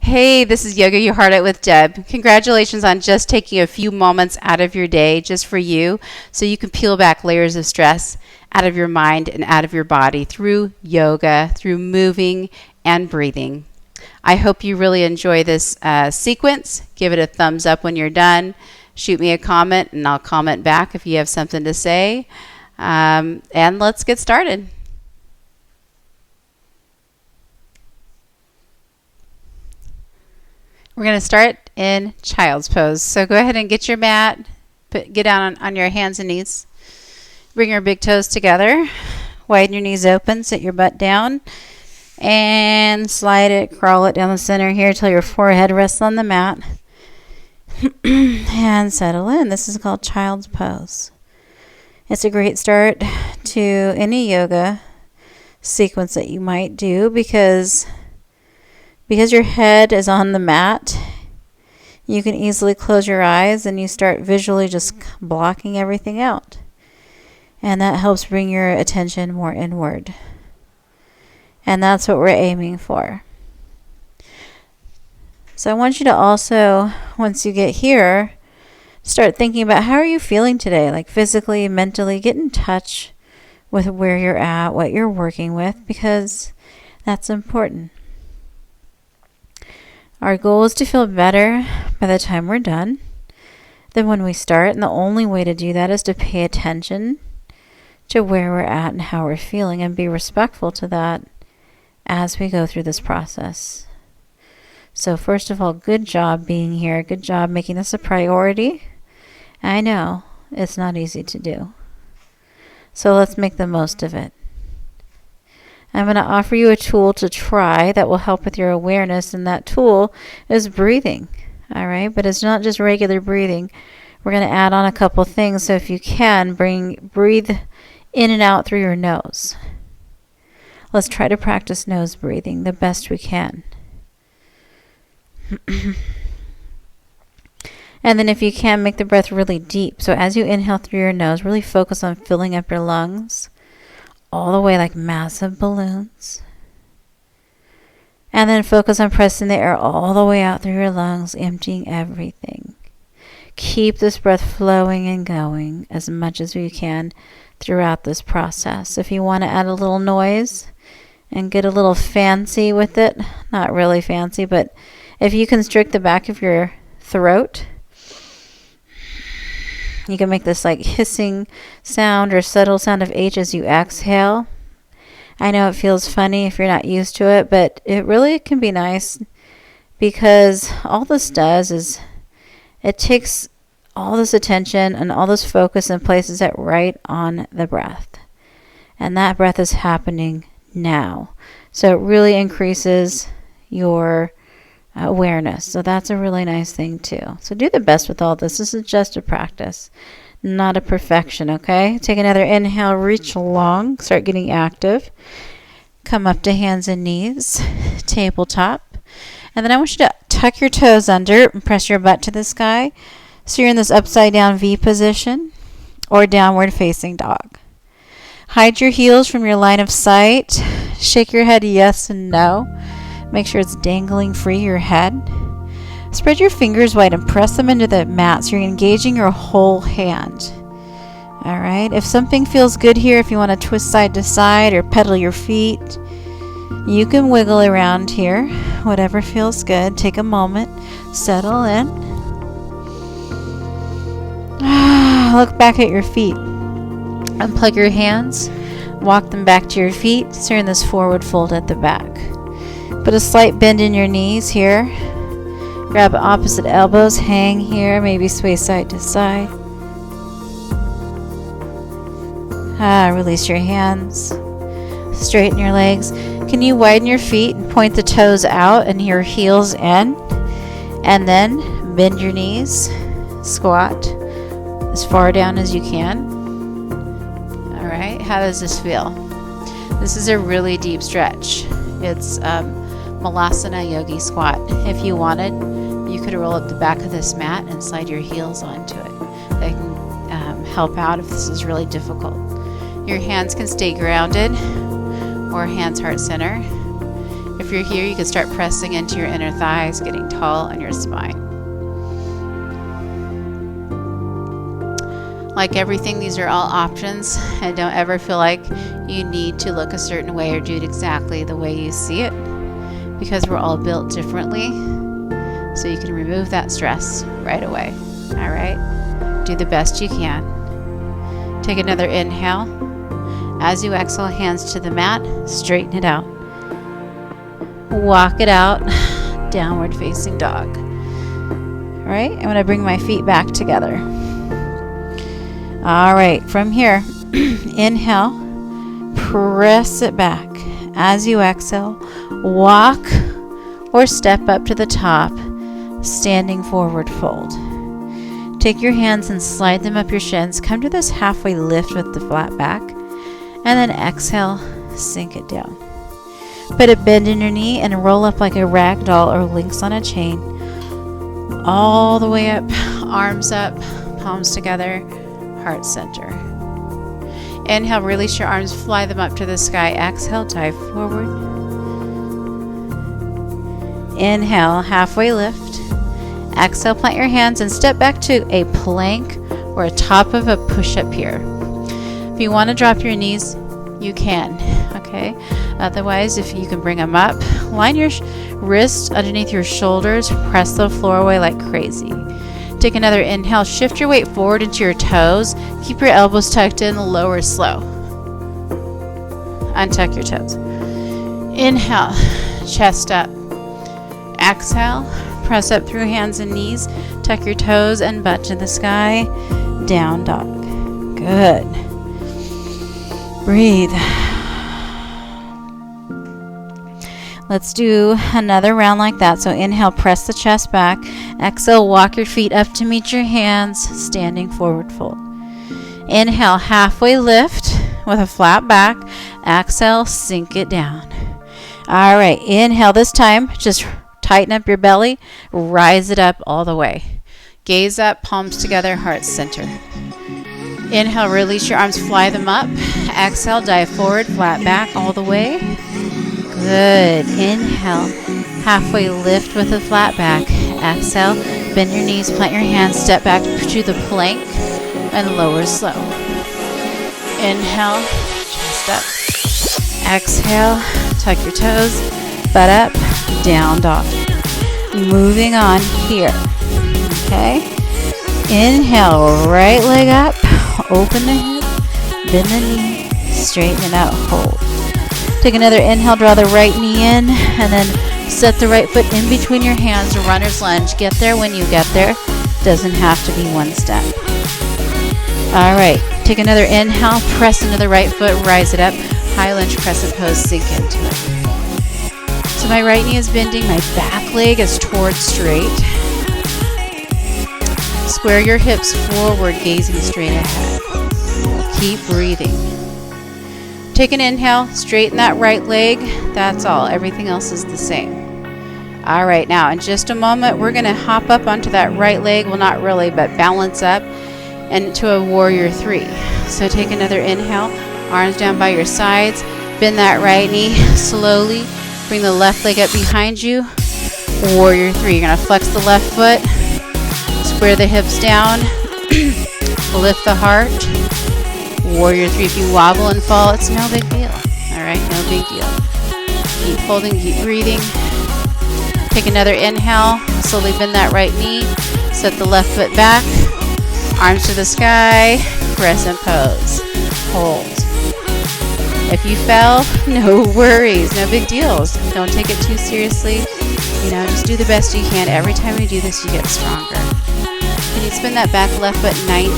Hey, this is Yoga Your Heart Out with Deb. Congratulations on just taking a few moments out of your day just for you so you can peel back layers of stress out of your mind and out of your body through yoga, through moving and breathing. I hope you really enjoy this sequence. Give it a thumbs up when you're done. Shoot me a comment and I'll comment back if you have something to say. And let's get started. We're going to start in child's pose. So go ahead and get your mat, get down on your hands and knees. Bring your big toes together. Widen your knees open, sit your butt down, and slide it, crawl it down the center here till your forehead rests on the mat. And settle in. This is called child's pose. It's a great start to any yoga sequence that you might do because your head is on the mat. You can easily close your eyes and you start visually just blocking everything out. And that helps bring your attention more inward. And that's what we're aiming for. So I want you to also, once you get here, start thinking about how are you feeling today, like physically, mentally. Get in touch with where you're at, what you're working with, because that's important. Our goal is to feel better by the time we're done than when we start, and the only way to do that is to pay attention to where we're at and how we're feeling and be respectful to that as we go through this process. So first of all, good job being here. Good job making this a priority. I know it's not easy to do. So let's make the most of it. I'm going to offer you a tool to try that will help with your awareness, and that tool is breathing. All right, but it's not just regular breathing. We're going to add on a couple things. So if you can, breathe in and out through your nose. Let's try to practice nose breathing the best we can. And then if you can, make the breath really deep. So as you inhale through your nose, really focus on filling up your lungs all the way like massive balloons. And then focus on pressing the air all the way out through your lungs, emptying everything. Keep this breath flowing and going as much as you can throughout this process. If you want to add a little noise and get a little fancy with it, not really fancy, but if you constrict the back of your throat, you can make this like hissing sound or subtle sound of H as you exhale. I know it feels funny if you're not used to it, but it really can be nice because all this does is it takes all this attention and all this focus and places it right on the breath. And that breath is happening now. So it really increases your awareness. So that's a really nice thing too. So do the best with all this. This is just a practice, not a perfection, okay? Take another inhale, reach long, start getting active. Come up to hands and knees, tabletop. And then I want you to tuck your toes under and press your butt to the sky. So you're in this upside down V position or downward facing dog. Hide your heels from your line of sight. Shake your head yes and no. Make sure it's dangling free your head. Spread your fingers wide and press them into the mat so you're engaging your whole hand. All right. If something feels good here, if you want to twist side to side or pedal your feet, you can wiggle around here. Whatever feels good. Take a moment. Settle in. Look back at your feet. Unplug your hands. Walk them back to your feet. So you're in this forward fold at the back. Put a slight bend in your knees here. Grab opposite elbows. Hang here. Maybe sway side to side. Release your hands. Straighten your legs. Can you widen your feet and point the toes out and your heels in? And then bend your knees. Squat as far down as you can. All right. How does this feel? This is a really deep stretch. It's Malasana yogi squat. If you wanted, you could roll up the back of this mat and slide your heels onto it. That can help out if this is really difficult. Your hands can stay grounded or hands heart center. If you're here, you can start pressing into your inner thighs, getting tall on your spine. Like everything, these are all options, and don't ever feel like you need to look a certain way or do it exactly the way you see it, because we're all built differently, so you can remove that stress right away. All right? Do the best you can. Take another inhale. As you exhale, hands to the mat, straighten it out. Walk it out, downward facing dog. All right, I'm going to bring my feet back together. All right, from here, inhale, press it back. As you exhale, walk or step up to the top, standing forward fold. Take your hands and slide them up your shins. Come to this halfway lift with the flat back, and then exhale, sink it down. Put a bend in your knee and roll up like a rag doll or links on a chain. All the way up, arms up, palms together, heart center. Inhale, release your arms, fly them up to the sky. Exhale, dive forward. Inhale, halfway lift. Exhale, plant your hands and step back to a plank or a top of a push-up here. If you want to drop your knees, you can, okay? Otherwise, if you can bring them up, line your wrists underneath your shoulders, press the floor away like crazy. Take another inhale, shift your weight forward into your toes, keep your elbows tucked in, lower slow. Untuck your toes. Inhale, chest up. Exhale, press up through hands and knees, tuck your toes and butt to the sky, down dog. Good. Breathe. Let's do another round like that. So inhale, press the chest back. Exhale, walk your feet up to meet your hands, standing forward fold. Inhale, halfway lift with a flat back. Exhale, sink it down. All right, inhale this time. Just tighten up your belly. Rise it up all the way. Gaze up, palms together, heart center. Inhale, release your arms, fly them up. Exhale, dive forward, flat back all the way. Good. Inhale, halfway lift with a flat back. Exhale, bend your knees, plant your hands, step back to the plank, and lower slow. Inhale, chest up. Exhale, tuck your toes, butt up, down dog. Moving on here. Okay. Inhale, right leg up, open the hip, bend the knee, straighten it out, hold. Take another inhale, draw the right knee in, and then set the right foot in between your hands, runner's lunge. Get there when you get there. Doesn't have to be one step. All right, take another inhale, press into the right foot, rise it up, high lunge, crescent pose, sink into it. So my right knee is bending, my back leg is towards straight. Square your hips forward, gazing straight ahead. Keep breathing. Take an inhale, straighten that right leg. That's all. Everything else is the same. All right, now in just a moment, we're going to hop up onto that right leg. Well, not really, but balance up and to a warrior 3. So take another inhale, arms down by your sides. Bend that right knee slowly. Bring the left leg up behind you. Warrior 3. You're going to flex the left foot. Square the hips down. Lift the heart. Warrior 3. If you wobble and fall, it's no big deal. All right, no big deal. Keep holding, keep breathing. Take another inhale. Slowly bend that right knee. Set the left foot back. Arms to the sky. Crescent pose. Hold. If you fell, no worries, no big deals. Don't take it too seriously. Just do the best you can. Every time you do this, you get stronger. Can you spin that back left foot 90,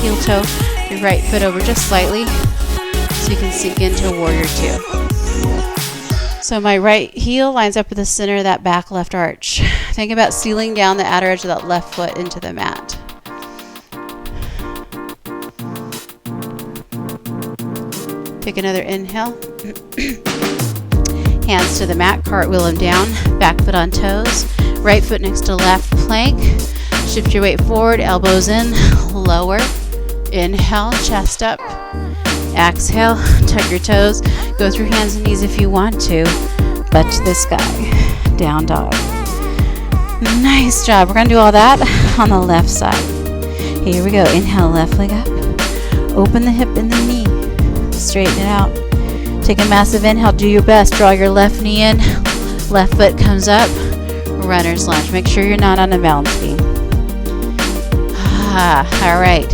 heel toe your right foot over just slightly so you can sink into warrior 2. So my right heel lines up with the center of that back left arch. Think about sealing down the outer edge of that left foot into the mat. Take another inhale. Hands to the mat, cartwheel them down, back foot on toes, right foot next to left plank. Shift your weight forward, elbows in, lower. Inhale, chest up. Exhale, tuck your toes. Go through hands and knees if you want to. butt to the sky. Down dog. Nice job. We're going to do all that on the left side. Here we go. Inhale, left leg up. Open the hip and the knee. Straighten it out. Take a massive inhale. Do your best. Draw your left knee in. Left foot comes up. Runner's lunge. Make sure you're not on a balance beam. All right.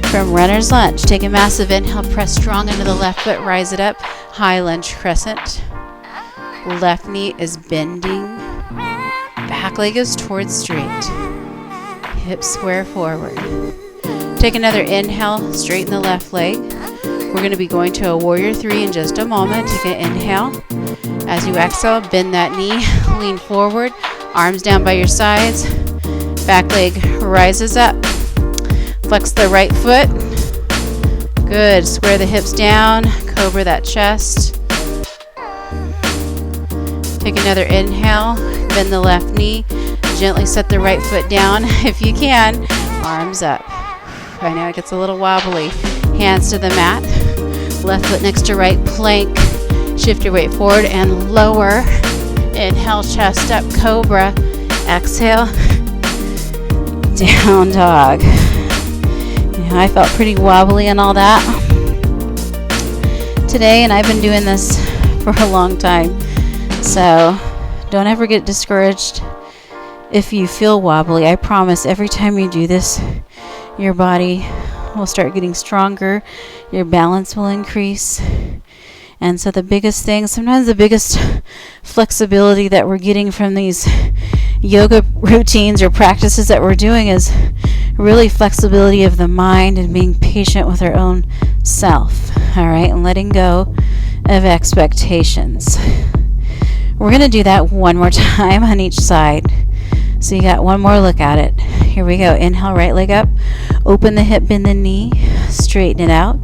From runner's lunge, take a massive inhale. Press strong into the left foot. Rise it up. High lunge crescent. Left knee is bending. Back leg is towards straight. Hips square forward. Take another inhale. Straighten the left leg. We're going to be going to a warrior 3 in just a moment. Take an inhale. As you exhale, bend that knee. Lean forward. Arms down by your sides. Back leg rises up. Flex the right foot. Good. Square the hips down. Cobra that chest. Take another inhale. Bend the left knee. Gently set the right foot down. If you can, arms up. I know it gets a little wobbly. Hands to the mat. Left foot next to right plank. Shift your weight forward and lower. Inhale, chest up, cobra. Exhale, down dog. I felt pretty wobbly and all that today, and I've been doing this for a long time. So don't ever get discouraged if you feel wobbly. I promise every time you do this, your body will start getting stronger, your balance will increase. And so the biggest thing, sometimes the biggest flexibility that we're getting from these yoga routines or practices that we're doing is really flexibility of the mind and being patient with our own self, all right, and letting go of expectations. We're going to do that one more time on each side. So you got one more look at it. Here we go. Inhale, right leg up. Open the hip, bend the knee. Straighten it out.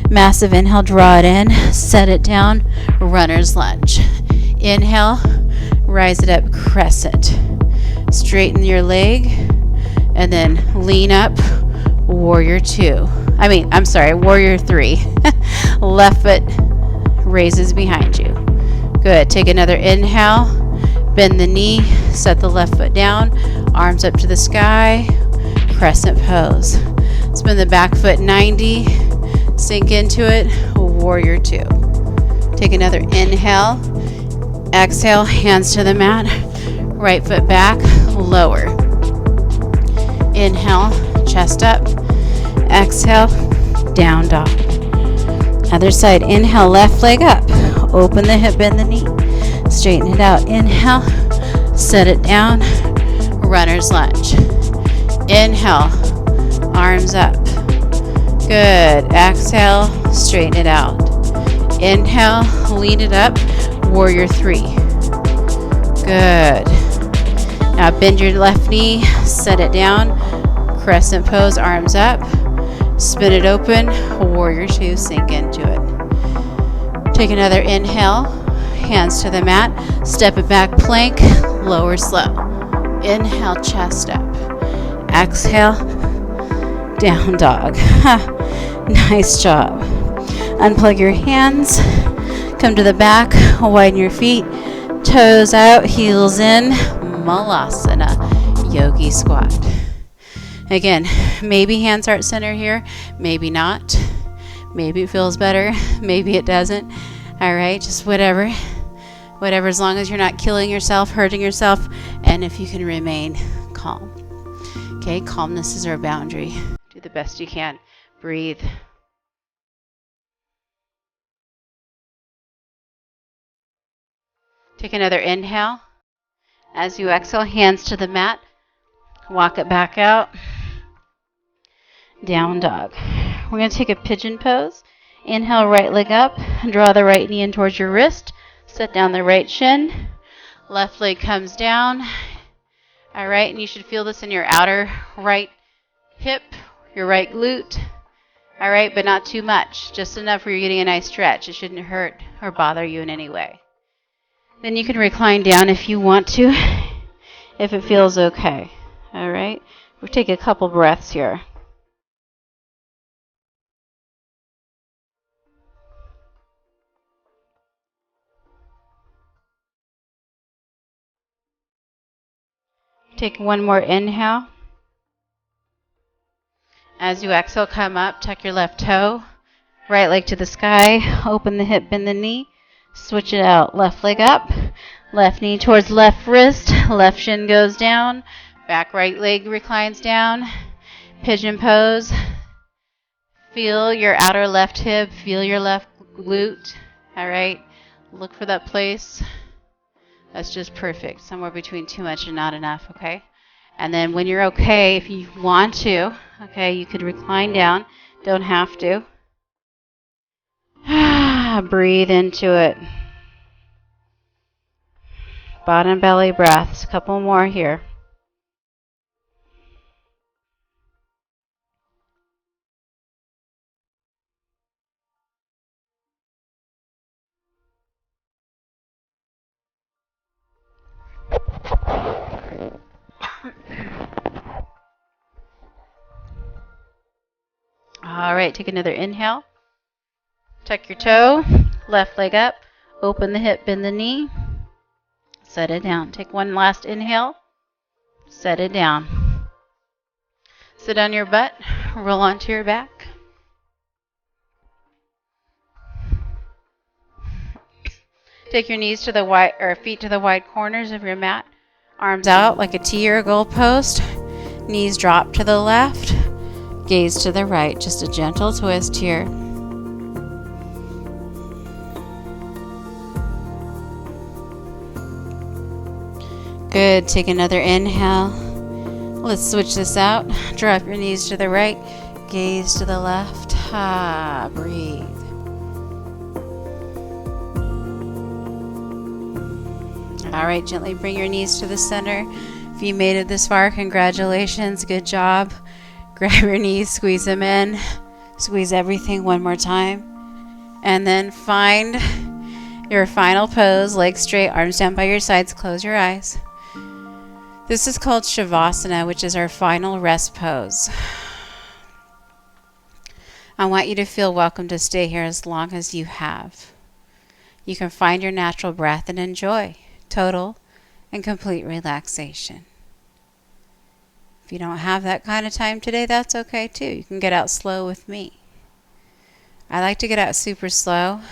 Massive inhale, draw it in. Set it down. Runner's lunge. Inhale, rise it up, crescent. Straighten your leg. And then lean up. Warrior 2. Warrior 3. Left foot raises behind you. Good. Take another inhale. Bend the knee, set the left foot down, arms up to the sky, crescent pose. Spin the back foot 90, sink into it, warrior 2. Take another inhale, exhale, hands to the mat, right foot back, lower. Inhale, chest up, exhale, down dog. Other side, inhale, left leg up, open the hip, bend the knee. Straighten it out. Inhale, set it down, runner's lunge. Inhale, arms up. Good. Exhale, straighten it out. Inhale, lean it up, warrior 3. Good. Now bend your left knee, set it down, crescent pose, arms up. Spin it open, warrior 2, sink into it. Take another inhale. Hands to the mat, step it back, plank, lower slow. Inhale, chest up. Exhale, down dog. Nice job. Unplug your hands, come to the back, widen your feet, toes out, heels in, Malasana, yogi squat. Again, maybe hands heart center here, maybe not. Maybe it feels better, maybe it doesn't. All right, just whatever, as long as you're not killing yourself, hurting yourself, and if you can remain calm. Okay, calmness is our boundary. Do the best you can. Breathe. Take another inhale. As you exhale, hands to the mat. Walk it back out. Down dog. We're going to take a pigeon pose. Inhale, right leg up. Draw the right knee in towards your wrist. Set down the right shin. Left leg comes down. All right, and you should feel this in your outer right hip, your right glute. All right, but not too much. Just enough where you're getting a nice stretch. It shouldn't hurt or bother you in any way. Then you can recline down if you want to, if it feels okay. All right, we'll take a couple breaths here. Take one more inhale. As you exhale, come up, tuck your left toe, right leg to the sky, open the hip, bend the knee, switch it out. Left leg up, left knee towards left wrist, left shin goes down, back right leg reclines down, pigeon pose. Feel your outer left hip, feel your left glute, all right? Look for that place. That's just perfect, somewhere between too much and not enough, okay? And then when you're okay, if you want to, okay, you could recline down. Don't have to. Breathe into it. Bottom belly breaths. A couple more here. All right, take another inhale. Tuck your toe, left leg up, open the hip, bend the knee, set it down. Take one last inhale, set it down. Sit on your butt, roll onto your back. Take your knees to the wide, or feet to the wide corners of your mat. Arms out like a T or a goalpost. Knees drop to the left. Gaze to the right. Just a gentle twist here. Good. Take another inhale. Let's switch this out. Drop your knees to the right. Gaze to the left. Breathe. All right, gently bring your knees to the center. If you made it this far, congratulations. Good job. Grab your knees, squeeze them in. Squeeze everything one more time. And then find your final pose, legs straight, arms down by your sides, close your eyes. This is called Svanasana, which is our final rest pose. I want you to feel welcome to stay here as long as you have. You can find your natural breath and enjoy total and complete relaxation. If you don't have that kind of time today, that's okay too. You can get out slow with me. I like to get out super slow,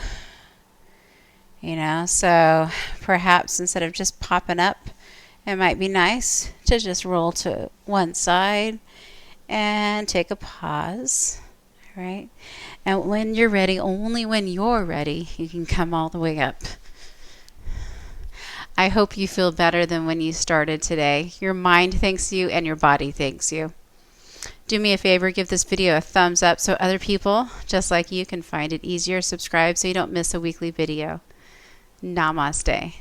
so perhaps instead of just popping up, it might be nice to just roll to one side and take a pause, right? And when you're ready, only when you're ready, you can come all the way up. I hope you feel better than when you started today. Your mind thanks you and your body thanks you. Do me a favor, give this video a thumbs up so other people just like you can find it easier. Subscribe so you don't miss a weekly video. Namaste.